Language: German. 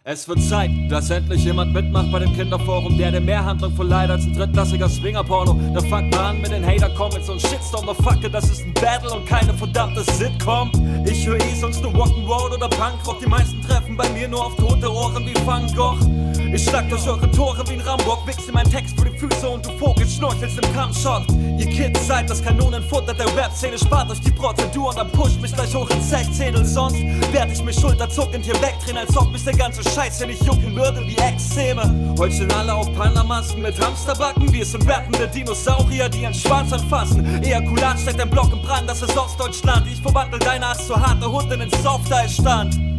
Es wird Zeit, dass endlich jemand mitmacht bei dem Kinderforum, der mehr Handlung verleiht als ein drittklassiger Swingerporno. Da fangt man an mit den Hater-Comments und Shitstorm. Doch fucke, das ist ein Battle und keine verdammte Sitcom. Ich höre sonst nur Rock'n'Roll oder Punkrock. Die meisten treffen bei mir nur auf tote Ohren wie Van Gogh. Ich schlag durch eure Tore wie ein Rambock, wichse meinen Text vor die Füße und du Vogel schnorchelst im Kampfshot. Ihr Kids seid das Kanonenfutter der Rap-Szene, spart euch die Prozedur und dann pusht mich gleich hoch ins Sechzehntel. Sonst werd ich mich schulterzuckend hier wegdrehen, als ob mich der ganze Scheiß hier nicht jucken würde wie Extreme. Heute stehen alle auf Panda-Masken mit Hamsterbacken, wir sind rappende Dinosaurier, die ihren Schwanz anfassen. Ejakulat steckt ein Block im Brand, das ist Ostdeutschland. Ich verwandle deine Ass zu harte Hut in den Softeis-Stand.